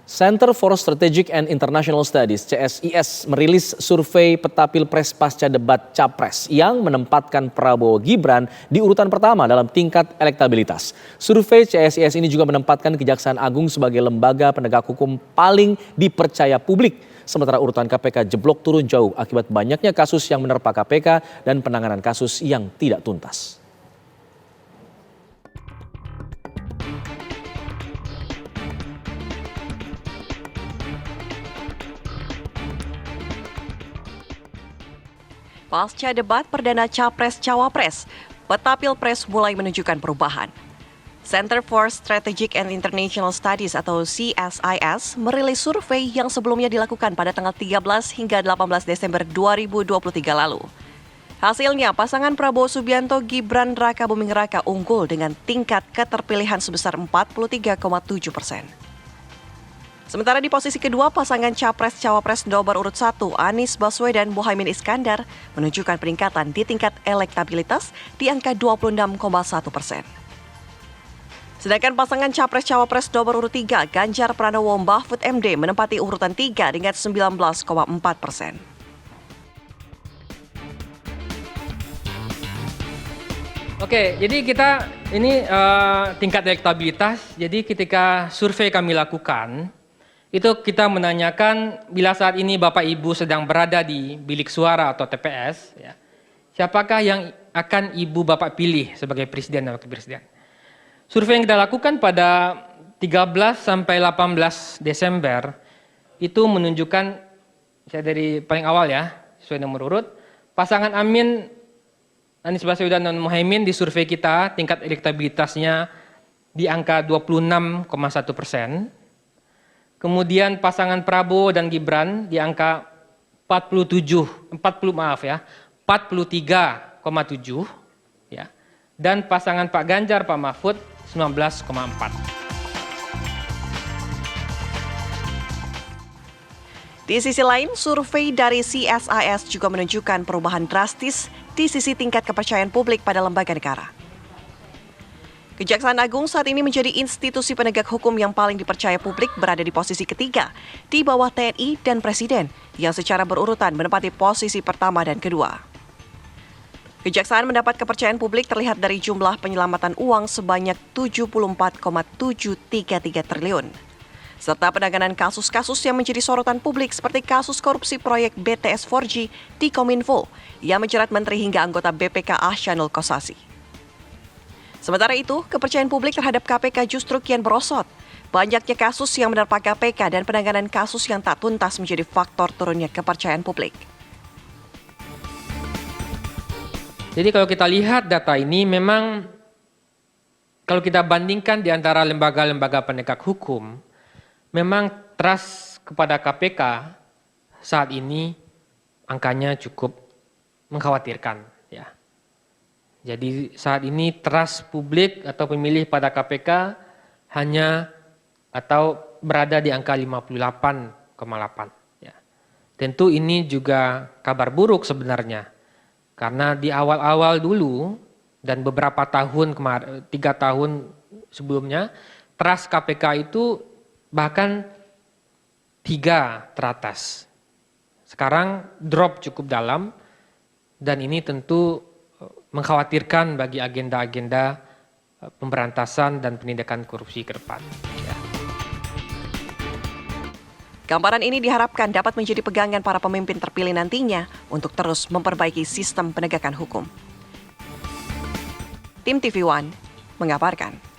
Center for Strategic and International Studies (CSIS) merilis survei peta Pilpres pasca debat Capres yang menempatkan Prabowo Gibran di urutan pertama dalam tingkat elektabilitas. Survei CSIS ini juga menempatkan Kejaksaan Agung sebagai lembaga penegak hukum paling dipercaya publik. Sementara urutan KPK jeblok turun jauh akibat banyaknya kasus yang menerpa KPK dan penanganan kasus yang tidak tuntas. Pasca debat perdana Capres-Cawapres, peta Pilpres mulai menunjukkan perubahan. Center for Strategic and International Studies atau CSIS merilis survei yang sebelumnya dilakukan pada tanggal 13 hingga 18 Desember 2023 lalu. Hasilnya, pasangan Prabowo Subianto Gibran Raka Buming Raka unggul dengan tingkat keterpilihan sebesar 43,7%. Sementara di posisi kedua, pasangan Capres-Cawapres nomor urut 1 Anies Baswedan Muhaimin Iskandar menunjukkan peningkatan di tingkat elektabilitas di angka 26,1%. Sedangkan pasangan Capres-Cawapres nomor urut 3 Ganjar Pranowo Mahfud MD menempati urutan 3 dengan 19,4%. Oke, jadi kita ini tingkat elektabilitas. Jadi ketika survei kami lakukan, itu kita menanyakan bila saat ini Bapak Ibu sedang berada di bilik suara atau TPS, ya, siapakah yang akan Ibu Bapak pilih sebagai Presiden dan Wakil Presiden. Survei yang kita lakukan pada 13 sampai 18 Desember itu menunjukkan, saya dari paling awal ya, sesuai nomor urut, pasangan Amin, Anies Baswedan dan Muhaimin di survei kita tingkat elektabilitasnya di angka 26,1%. Kemudian pasangan Prabowo dan Gibran di angka 43,7 ya. Dan pasangan Pak Ganjar Pak Mahfud 19,4. Di sisi lain, survei dari CSIS juga menunjukkan perubahan drastis di sisi tingkat kepercayaan publik pada lembaga negara. Kejaksaan Agung saat ini menjadi institusi penegak hukum yang paling dipercaya publik, berada di posisi ketiga, di bawah TNI dan Presiden, yang secara berurutan menempati posisi pertama dan kedua. Kejaksaan mendapat kepercayaan publik terlihat dari jumlah penyelamatan uang sebanyak 74,733 triliun. Serta penanganan kasus-kasus yang menjadi sorotan publik seperti kasus korupsi proyek BTS 4G di Kominfo yang menjerat Menteri hingga anggota BPK Ahsanul Kossasi. Sementara itu, kepercayaan publik terhadap KPK justru kian merosot. Banyaknya kasus yang menerpa KPK dan penanganan kasus yang tak tuntas menjadi faktor turunnya kepercayaan publik. Jadi kalau kita lihat data ini, memang kalau kita bandingkan di antara lembaga-lembaga penegak hukum, memang trust kepada KPK saat ini angkanya cukup mengkhawatirkan. Ya. Jadi saat ini trust publik atau pemilih pada KPK hanya atau berada di angka 58,8. Ya. Tentu ini juga kabar buruk sebenarnya. Karena di awal-awal dulu dan beberapa tahun 3 tahun sebelumnya, trust KPK itu bahkan 3 teratas. Sekarang drop cukup dalam dan ini tentu mengkhawatirkan bagi agenda-agenda pemberantasan dan penindakan korupsi ke depan. Ya. Gambaran ini diharapkan dapat menjadi pegangan para pemimpin terpilih nantinya untuk terus memperbaiki sistem penegakan hukum. Tim TV One mengabarkan.